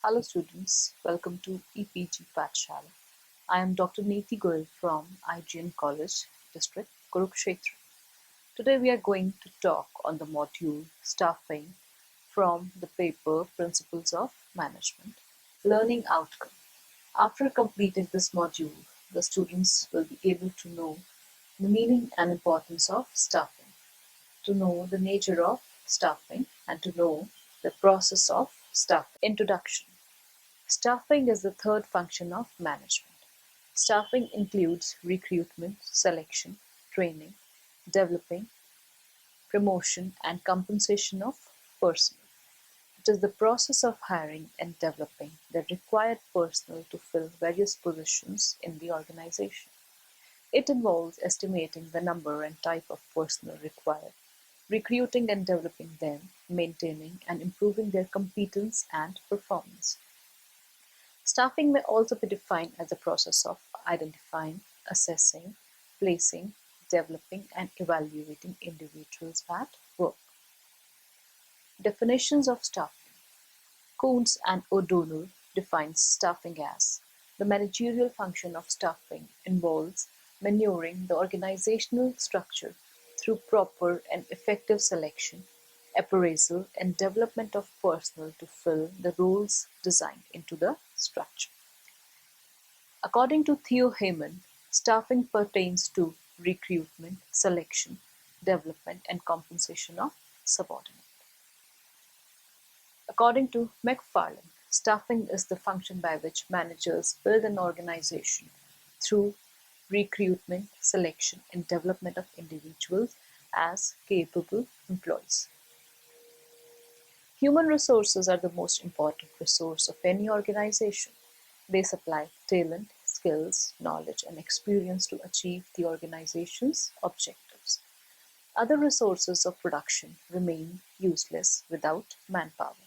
Hello students, welcome to EPG Pathshala. I am Dr. Neeti Goyal from IGN College, District Kurukshetra. Today we are going to talk on the module Staffing from the paper Principles of Management, Learning Outcome. After completing this module, the students will be able to know the meaning and importance of staffing, to know the nature of staffing, and to know the process of staffing. Introduction. Staffing is the third function of management. Staffing includes recruitment, selection, training, developing, promotion, and compensation of personnel. It is the process of hiring and developing the required personnel to fill various positions in the organization. It involves estimating the number and type of personnel required, recruiting and developing them, maintaining and improving their competence and performance. Staffing may also be defined as a process of identifying, assessing, placing, developing, and evaluating individuals at work. Definitions of staffing. Coons and O'Donnell defines staffing as the managerial function of staffing involves manuring the organizational structure through proper and effective selection, appraisal, and development of personnel to fill the roles designed into the structure. According to Theo Heyman, staffing pertains to recruitment, selection, development, and compensation of subordinates. According to McFarlane, staffing is the function by which managers build an organization through recruitment, selection, and development of individuals as capable employees. Human resources are the most important resource of any organization. They supply talent, skills, knowledge, and experience to achieve the organization's objectives. Other resources of production remain useless without manpower.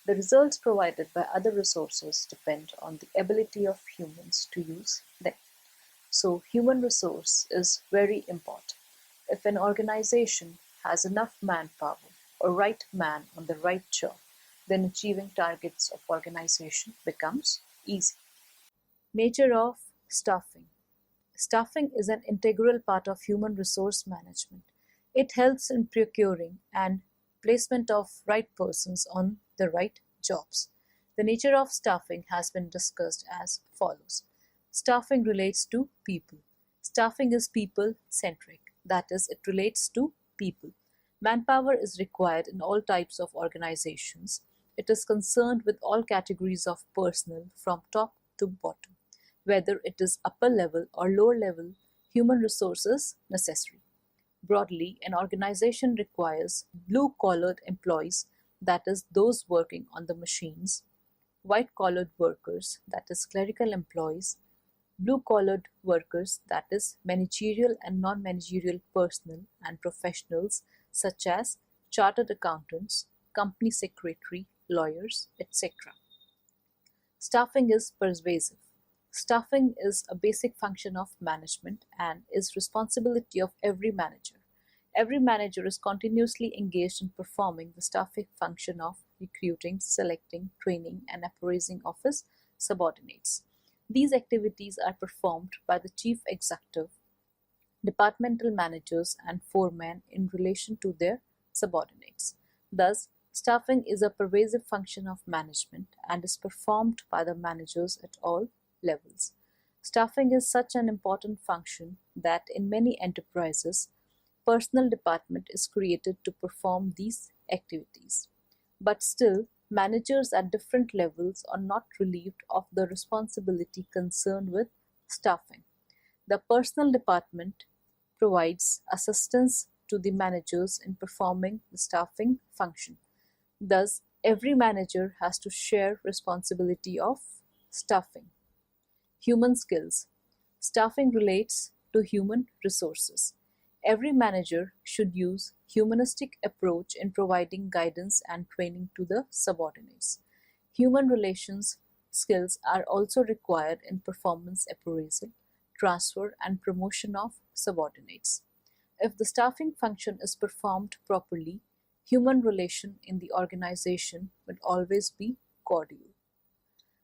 The results provided by other resources depend on the ability of humans to use them. So, human resource is very important. If an organization has enough manpower or right man on the right job, then achieving targets of organization becomes easy. Nature of staffing. Staffing is an integral part of human resource management. It helps in procuring and placement of right persons on the right jobs. The nature of staffing has been discussed as follows. Staffing relates to people. Staffing is people centric, that is, it relates to people. Manpower is required in all types of organizations. It is concerned with all categories of personnel from top to bottom, whether it is upper level or lower level, human resources necessary. Broadly, an organization requires blue collared employees, that is, those working on the machines, white collared workers, that is, clerical employees, blue collared workers, that is, managerial and non managerial personnel and professionals such as chartered accountants, company secretary, lawyers, etc. Staffing is pervasive. Staffing is a basic function of management and is responsibility of every manager. Every manager is continuously engaged in performing the staffing function of recruiting, selecting, training, and appraising of his subordinates. These activities are performed by the chief executive, departmental managers, and foremen in relation to their subordinates. Thus, staffing is a pervasive function of management and is performed by the managers at all levels. Staffing is such an important function that in many enterprises, personnel department is created to perform these activities. But still, managers at different levels are not relieved of the responsibility concerned with staffing. The personnel department provides assistance to the managers in performing the staffing function. Thus, every manager has to share responsibility of staffing. Human skills. Staffing relates to human resources. Every manager should use humanistic approach in providing guidance and training to the subordinates. Human relations skills are also required in performance appraisal, transfer, and promotion of subordinates. If the staffing function is performed properly, human relation in the organization will always be cordial.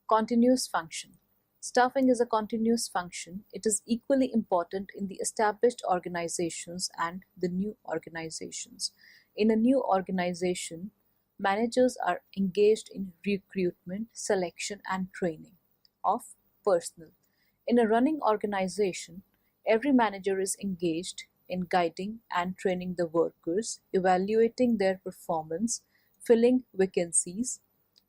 Continuous function. Staffing is a continuous function. It is equally important in the established organizations and the new organizations. In a new organization, managers are engaged in recruitment, selection, and training of personnel. In a running organization, every manager is engaged in guiding and training the workers, evaluating their performance, filling vacancies,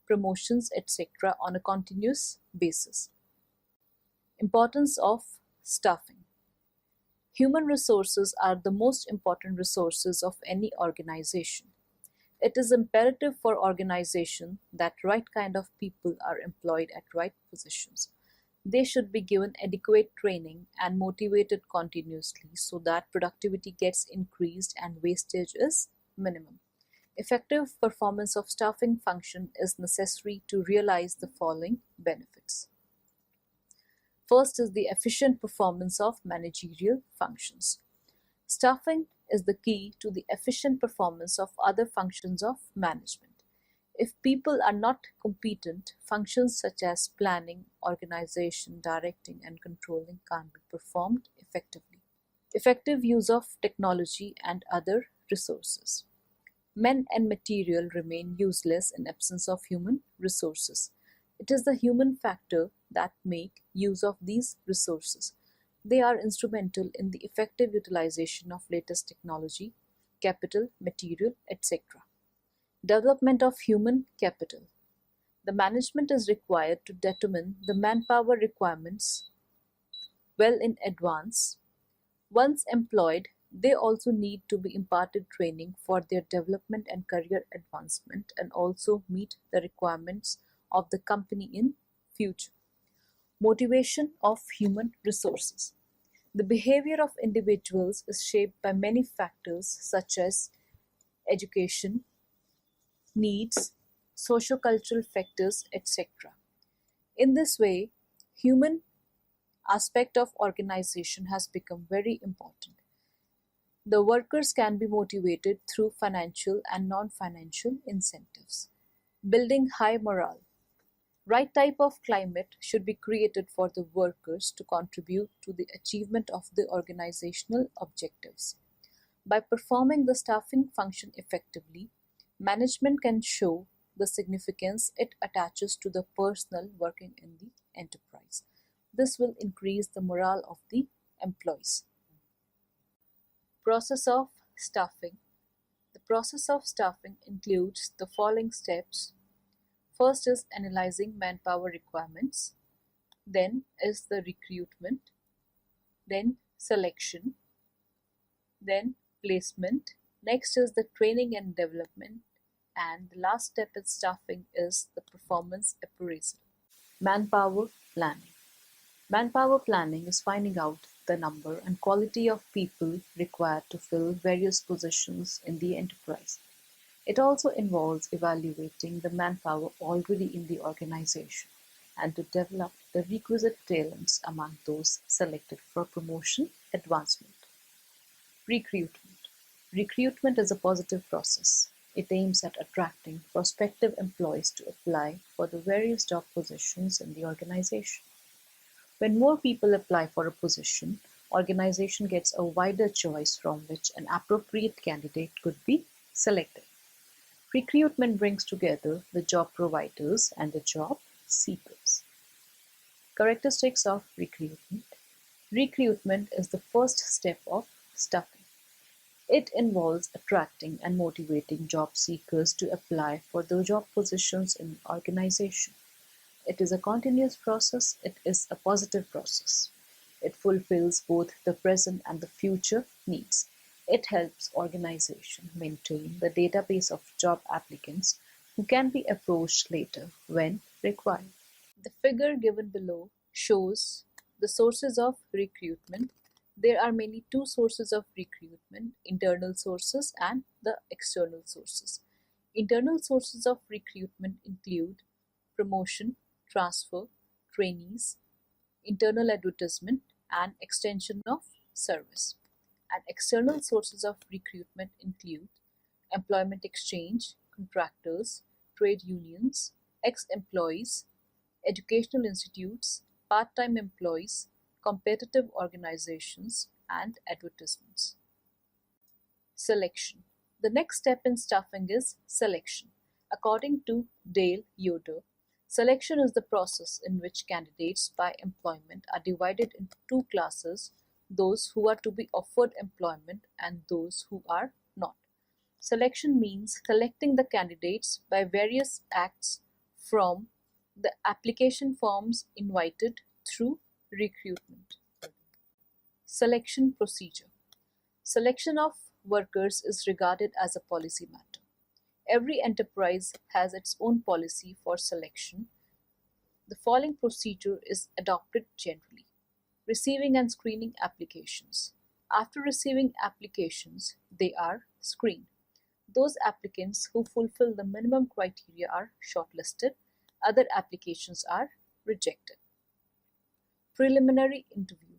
promotions, etc. on a continuous basis. Importance of staffing. Human resources are the most important resources of any organization. It is imperative for organization that right kind of people are employed at right positions. They should be given adequate training and motivated continuously so that productivity gets increased and wastage is minimum. Effective performance of staffing function is necessary to realize the following benefits. First is the efficient performance of managerial functions. Staffing is the key to the efficient performance of other functions of management. If people are not competent, functions such as planning, organization, directing, and controlling can't be performed effectively. Effective use of technology and other resources. Men and material remain useless in absence of human resources. It is the human factor that make use of these resources. They are instrumental in the effective utilization of latest technology, capital, material, etc. Development of human capital. The management is required to determine the manpower requirements well in advance. Once employed, they also need to be imparted training for their development and career advancement and also meet the requirements of the company in future. Motivation of human resources. The behavior of individuals is shaped by many factors such as education, needs, socio-cultural factors, etc. In this way, human aspect of organization has become very important. The workers can be motivated through financial and non-financial incentives. Building high morale. Right type of climate should be created for the workers to contribute to the achievement of the organizational objectives. By performing the staffing function effectively, management can show the significance it attaches to the personnel working in the enterprise. This will increase the morale of the employees. Process of staffing. The process of staffing includes the following steps. First is analyzing manpower requirements, then is the recruitment, then selection, then placement. Next is the training and development, and the last step in staffing is the performance appraisal. Manpower planning. Manpower planning is finding out the number and quality of people required to fill various positions in the enterprise. It also involves evaluating the manpower already in the organization and to develop the requisite talents among those selected for promotion advancement. Recruitment. Recruitment is a positive process. It aims at attracting prospective employees to apply for the various job positions in the organization. When more people apply for a position, organization gets a wider choice from which an appropriate candidate could be selected. Recruitment brings together the job providers and the job seekers. Characteristics of recruitment. Recruitment is the first step of staffing. It involves attracting and motivating job seekers to apply for the job positions in the organization. It is a continuous process. It is a positive process. It fulfills both the present and the future needs. It helps organization maintain the database of job applicants who can be approached later when required. The figure given below shows the sources of recruitment. There are mainly two sources of recruitment, internal sources and the external sources. Internal sources of recruitment include promotion, transfer, trainees, internal advertisement, and extension of service. And external sources of recruitment include employment exchange, contractors, trade unions, ex-employees, educational institutes, part-time employees, competitive organizations, and advertisements. Selection. The next step in staffing is selection. According to Dale Yoder, selection is the process in which candidates by employment are divided into two classes: those who are to be offered employment and those who are not. Selection means selecting the candidates by various acts from the application forms invited through recruitment. Selection procedure. Selection of workers is regarded as a policy matter. Every enterprise has its own policy for selection. The following procedure is adopted generally: receiving and screening applications. After receiving applications, they are screened. Those applicants who fulfill the minimum criteria are shortlisted. Other applications are rejected. Preliminary interview.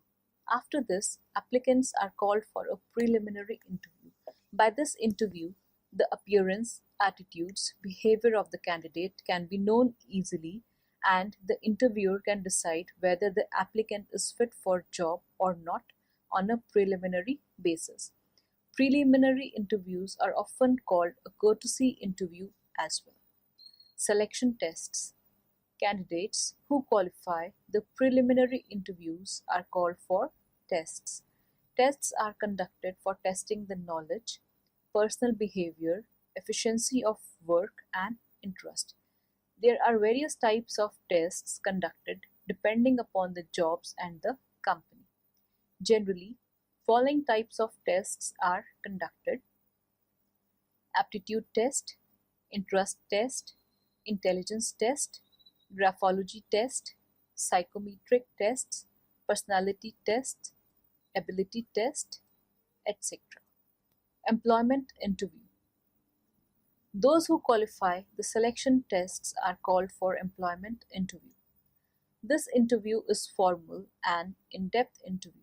After this, applicants are called for a preliminary interview. By this interview, the appearance, attitudes, behavior of the candidate can be known easily, and the interviewer can decide whether the applicant is fit for job or not on a preliminary basis. Preliminary interviews are often called a courtesy interview as well. Selection tests. Candidates who qualify the preliminary interviews are called for tests. Tests are conducted for testing the knowledge, personal behavior, efficiency of work, and interest. There are various types of tests conducted depending upon the jobs and the company. Generally, following types of tests are conducted: aptitude test, interest test, intelligence test, graphology test, psychometric tests, personality tests, ability test, etc. Employment interview. Those who qualify the selection tests are called for employment interview. This interview is formal and in-depth interview.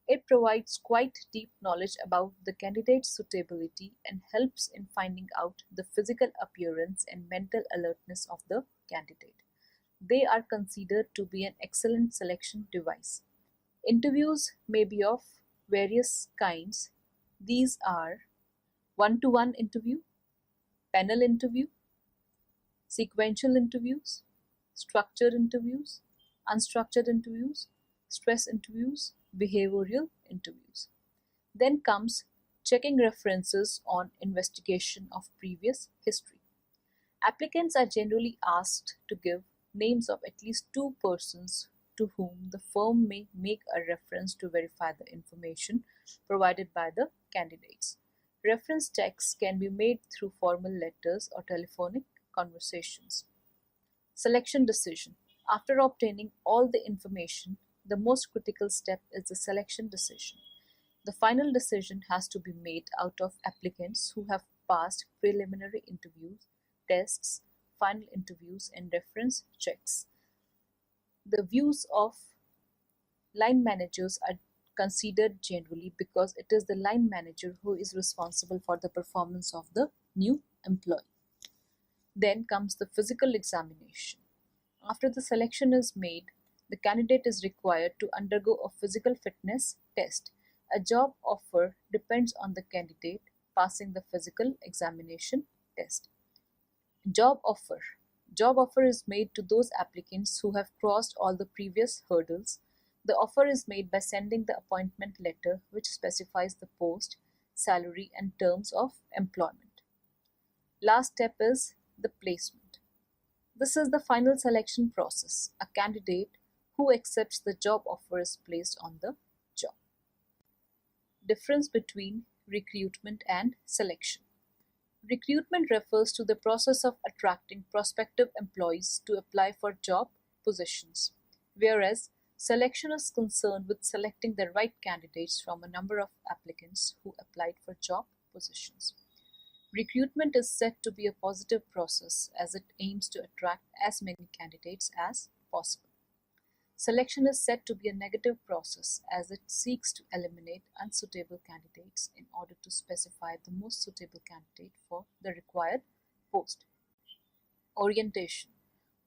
It provides quite deep knowledge about the candidate's suitability and helps in finding out the physical appearance and mental alertness of the candidate. They are considered to be an excellent selection device. Interviews may be of various kinds. These are one-to-one interview, panel interview, sequential interviews, structured interviews, unstructured interviews, stress interviews, behavioral interviews. Then comes checking references on investigation of previous history. Applicants are generally asked to give names of at least two persons to whom the firm may make a reference to verify the information provided by the candidates. Reference checks can be made through formal letters or telephonic conversations. Selection decision. After obtaining all the information, the most critical step is the selection decision. The final decision has to be made out of applicants who have passed preliminary interviews, tests, final interviews, and reference checks. The views of line managers are considered generally because it is the line manager who is responsible for the performance of the new employee. Then comes the physical examination. After the selection is made, the candidate is required to undergo a physical fitness test. A job offer depends on the candidate passing the physical examination test. Job offer. Job offer is made to those applicants who have crossed all the previous hurdles. The offer is made by sending the appointment letter which specifies the post, salary, and terms of employment. Last step is the placement. This is the final selection process. A candidate who accepts the job offer is placed on the job. Difference between recruitment and selection. Recruitment refers to the process of attracting prospective employees to apply for job positions, whereas selection is concerned with selecting the right candidates from a number of applicants who applied for job positions. Recruitment is said to be a positive process as it aims to attract as many candidates as possible. Selection is said to be a negative process as it seeks to eliminate unsuitable candidates in order to specify the most suitable candidate for the required post. Orientation.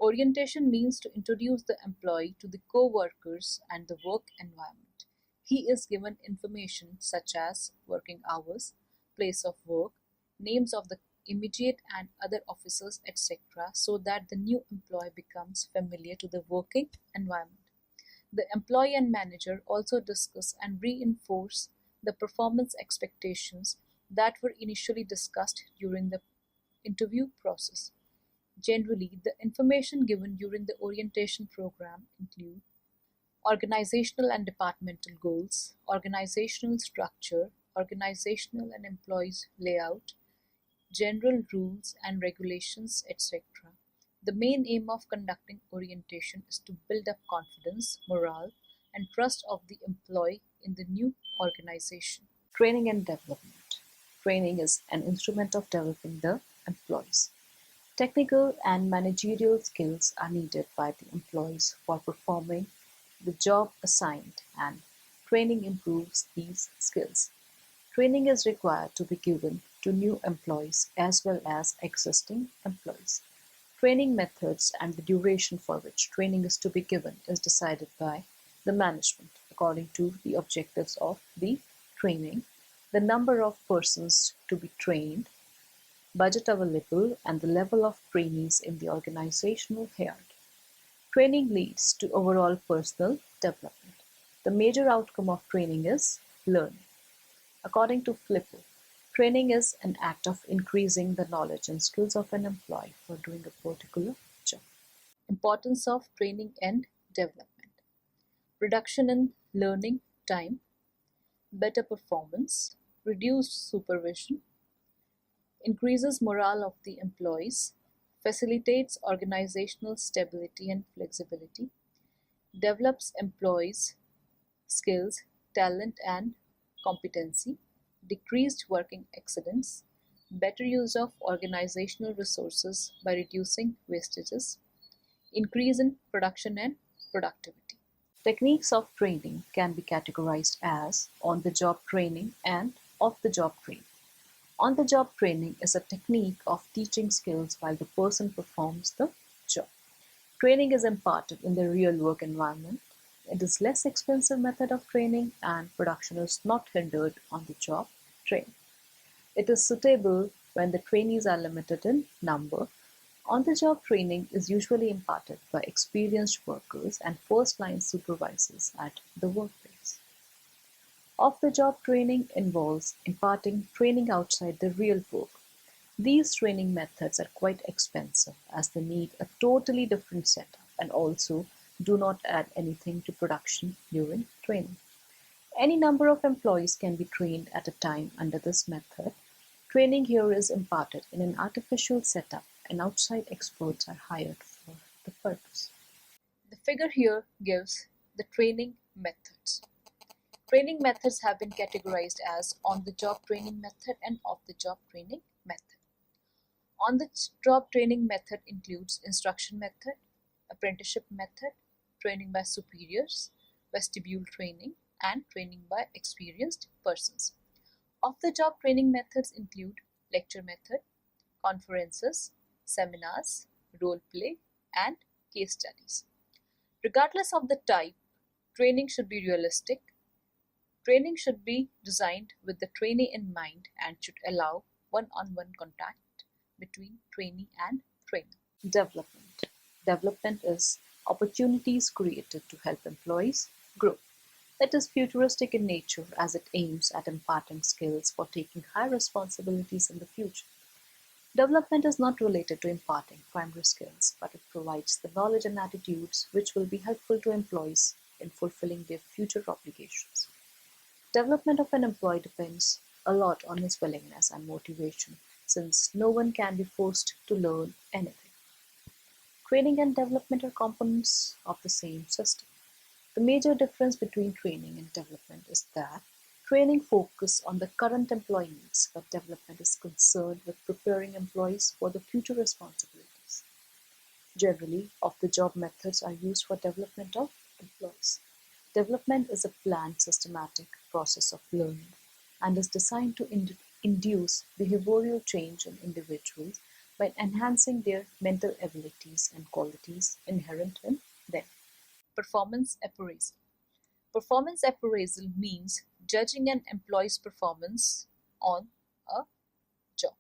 Orientation means to introduce the employee to the co-workers and the work environment. He is given information such as working hours, place of work, names of the immediate and other officers, etc., so that the new employee becomes familiar to the working environment. The employee and manager also discuss and reinforce the performance expectations that were initially discussed during the interview process. Generally, the information given during the orientation program include organizational and departmental goals, organizational structure, organizational and employees layout, general rules and regulations, etc. The main aim of conducting orientation is to build up confidence, morale, and trust of the employee in the new organization. Training and development. Training is an instrument of developing the employees. Technical and managerial skills are needed by the employees for performing the job assigned, and training improves these skills. Training is required to be given to new employees as well as existing employees. Training methods and the duration for which training is to be given is decided by the management according to the objectives of the training, the number of persons to be trained, budget available, and the level of trainees in the organizational hierarchy. Training leads to overall personal development. The major outcome of training is learning. According to Flipper, training is an act of increasing the knowledge and skills of an employee for doing a particular job. Importance of training and development. Reduction in learning time, better performance, reduced supervision, increases morale of the employees, facilitates organizational stability and flexibility, develops employees' skills, talent, and competency, decreased working accidents, better use of organizational resources by reducing wastages, increase in production and productivity. Techniques of training can be categorized as on-the-job training and off-the-job training. On-the-job training is a technique of teaching skills while the person performs the job. Training is imparted in the real work environment. It is less expensive method of training and production is not hindered on the job training. It is suitable when the trainees are limited in number. On-the-job training is usually imparted by experienced workers and first-line supervisors at the workplace. Off-the-job training involves imparting training outside the real work. These training methods are quite expensive as they need a totally different setup and also do not add anything to production during training. Any number of employees can be trained at a time under this method. Training here is imparted in an artificial setup and outside experts are hired for the purpose. The figure here gives the training methods. Training methods have been categorized as on-the-job training method and off-the-job training method. On-the-job training method includes instruction method, apprenticeship method, training by superiors, vestibule training, and training by experienced persons. Off-the-job training methods include lecture method, conferences, seminars, role play, and case studies. Regardless of the type, training should be realistic. Training should be designed with the trainee in mind and should allow one-on-one contact between trainee and trainer. Development. Development is opportunities created to help employees grow. It is futuristic in nature as it aims at imparting skills for taking high responsibilities in the future. Development is not related to imparting primary skills, but it provides the knowledge and attitudes which will be helpful to employees in fulfilling their future obligations. Development of an employee depends a lot on his willingness and motivation, since no one can be forced to learn anything. Training and development are components of the same system. The major difference between training and development is that training focuses on the current employee needs, but development is concerned with preparing employees for the future responsibilities. Generally, off-the-job methods are used for development of employees. Development is a planned, systematic process of learning and is designed to induce behavioral change in individuals while enhancing their mental abilities and qualities inherent in them. Performance appraisal. Performance appraisal means judging an employee's performance on a job.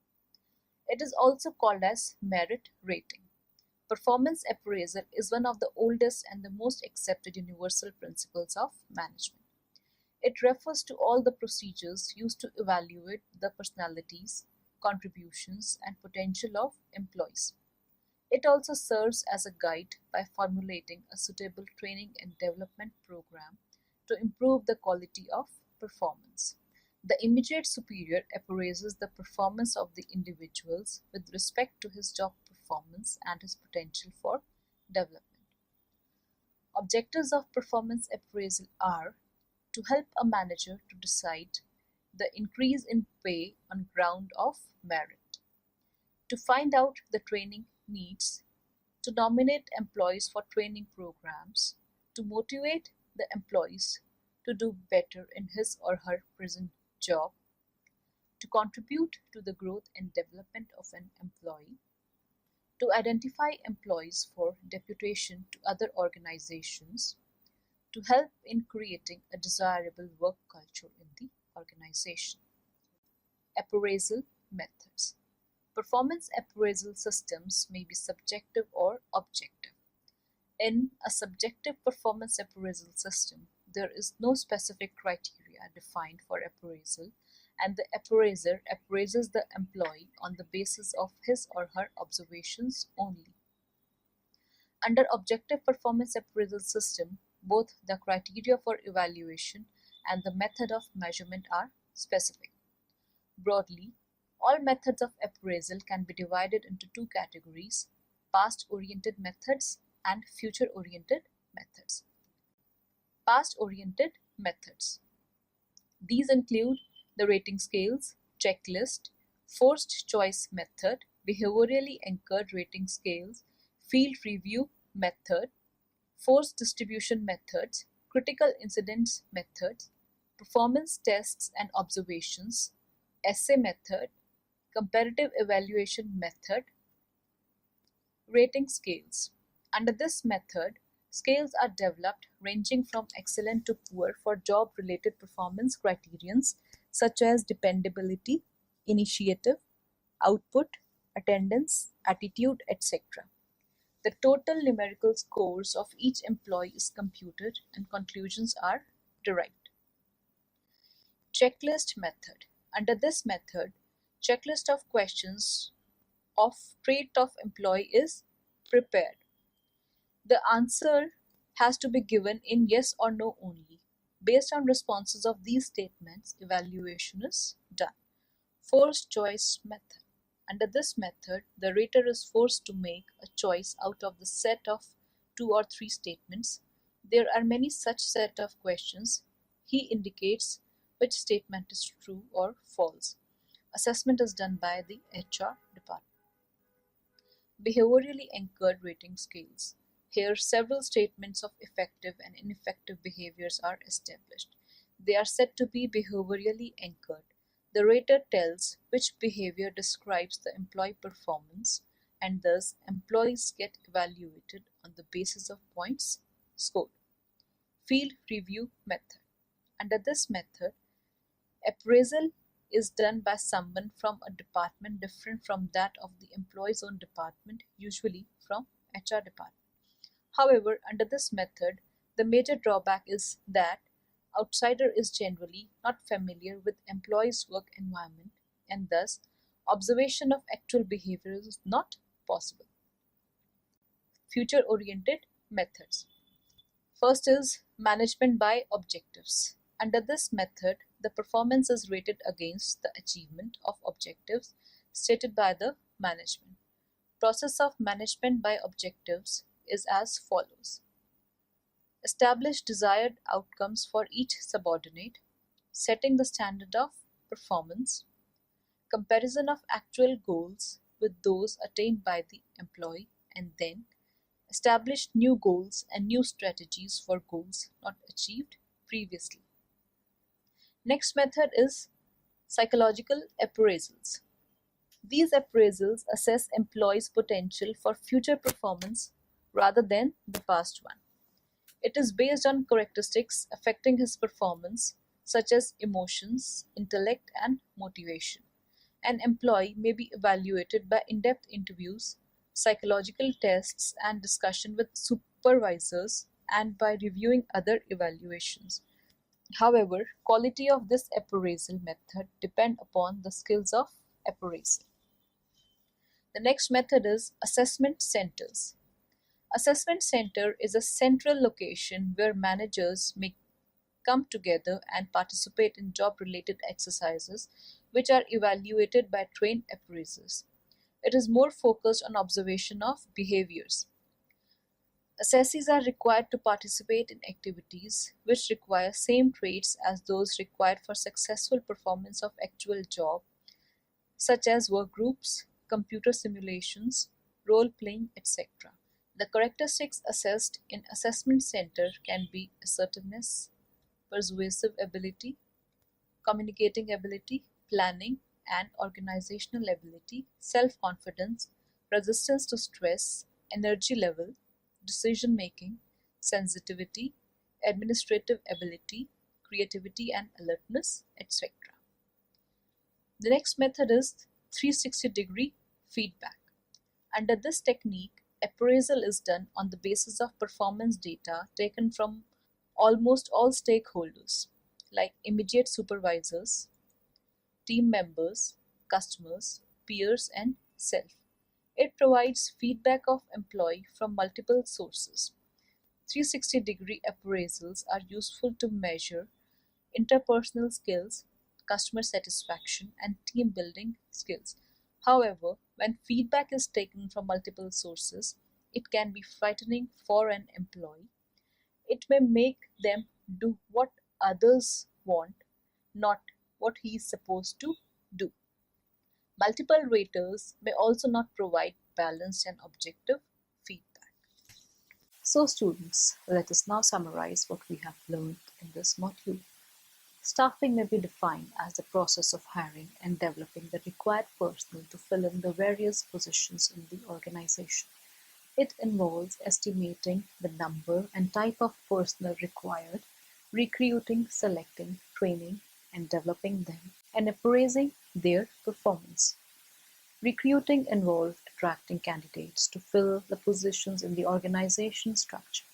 It is also called as merit rating. Performance appraisal is one of the oldest and the most accepted universal principles of management. It refers to all the procedures used to evaluate the personalities, contributions, and potential of employees. It also serves as a guide by formulating a suitable training and development program to improve the quality of performance. The immediate superior appraises the performance of the individuals with respect to his job performance and his potential for development. Objectives of performance appraisal are to help a manager to decide the increase in pay on ground of merit, to find out the training needs, to nominate employees for training programs, to motivate the employees to do better in his or her present job, to contribute to the growth and development of an employee, to identify employees for deputation to other organizations, to help in creating a desirable work culture in the organization. Appraisal methods. Performance appraisal systems may be subjective or objective. In a subjective performance appraisal system, there is no specific criteria defined for appraisal, and the appraiser appraises the employee on the basis of his or her observations only. Under objective performance appraisal system, both the criteria for evaluation and the method of measurement are specific. Broadly, all methods of appraisal can be divided into two categories: past-oriented methods and future-oriented methods. Past-oriented methods. These include the rating scales, checklist, forced choice method, behaviorally anchored rating scales, field review method, forced distribution methods, critical incidents methods, performance tests and observations, essay method, comparative evaluation method, rating scales. Under this method, scales are developed ranging from excellent to poor for job-related performance criterions such as dependability, initiative, output, attendance, attitude, etc. The total numerical scores of each employee is computed and conclusions are derived. Checklist method. Under this method, checklist of questions of trait of employee is prepared. The answer has to be given in yes or no only. Based on responses of these statements, evaluation is done. Forced choice method. Under this method, the rater is forced to make a choice out of the set of 2 or 3 statements. There are many such set of questions. He indicates which statement is true or false. Assessment is done by the HR department. Behaviorally anchored rating scales. Here, several statements of effective and ineffective behaviors are established. They are said to be behaviorally anchored. The rater tells which behavior describes the employee performance, and thus employees get evaluated on the basis of points scored. Field review method. Under this method, appraisal is done by someone from a department different from that of the employee's own department, usually from HR department. However, under this method, the major drawback is that outsider is generally not familiar with employee's work environment, and thus observation of actual behavior is not possible. Future-oriented methods. First is management by objectives. Under this method, the performance is rated against the achievement of objectives stated by the management. Process of management by objectives is as follows. Establish desired outcomes for each subordinate, setting the standard of performance, comparison of actual goals with those attained by the employee, and then establish new goals and new strategies for goals not achieved previously. Next method is psychological appraisals. These appraisals assess employees' potential for future performance rather than the past one. It is based on characteristics affecting his performance, such as emotions, intellect, and motivation. An employee may be evaluated by in depth interviews, psychological tests, and discussion with supervisors, and by reviewing other evaluations. However, quality of this appraisal method depend upon the skills of appraisal. The next method is assessment centers. Assessment center is a central location where managers may come together and participate in job-related exercises which are evaluated by trained appraisers. It is more focused on observation of behaviors. Assessees are required to participate in activities which require same traits as those required for successful performance of actual job, such as work groups, computer simulations, role playing, etc. The characteristics assessed in assessment center can be assertiveness, persuasive ability, communicating ability, planning and organizational ability, self-confidence, resistance to stress, energy level, decision making, sensitivity, administrative ability, creativity and alertness, etc. The next method is 360-degree feedback. Under this technique, appraisal is done on the basis of performance data taken from almost all stakeholders, like immediate supervisors, team members, customers, peers, and self. It provides feedback of employee from multiple sources. 360-degree appraisals are useful to measure interpersonal skills, customer satisfaction, and team building skills. However, when feedback is taken from multiple sources, it can be frightening for an employee. It may make them do what others want, not what he is supposed to do. Multiple raters may also not provide balanced and objective feedback. So students, let us now summarize what we have learned in this module. Staffing may be defined as the process of hiring and developing the required personnel to fill in the various positions in the organization. It involves estimating the number and type of personnel required, recruiting, selecting, training, and developing them, and appraising their performance. Recruiting involved attracting candidates to fill the positions in the organization structure.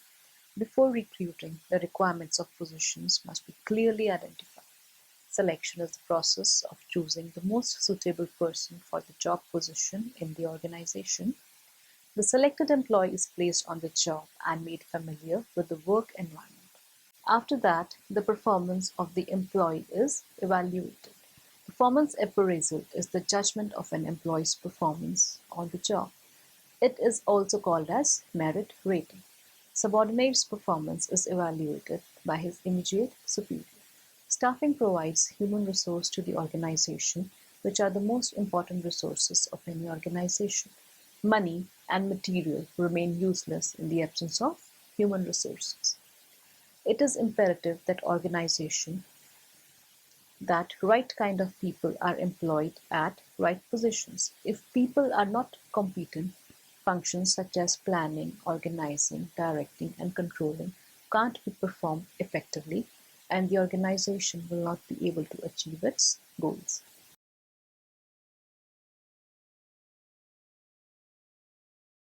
Before recruiting, the requirements of positions must be clearly identified. Selection is the process of choosing the most suitable person for the job position in the organization. The selected employee is placed on the job and made familiar with the work environment. After that, the performance of the employee is evaluated. Performance appraisal is the judgment of an employee's performance on the job. It is also called as merit rating. Subordinate's performance is evaluated by his immediate superior. Staffing provides human resource to the organization, which are the most important resources of any organization. Money and material remain useless in the absence of human resources. It is imperative that organization that right kind of people are employed at right positions. If people are not competent, functions such as planning, organizing, directing, and controlling can't be performed effectively, and the organization will not be able to achieve its goals.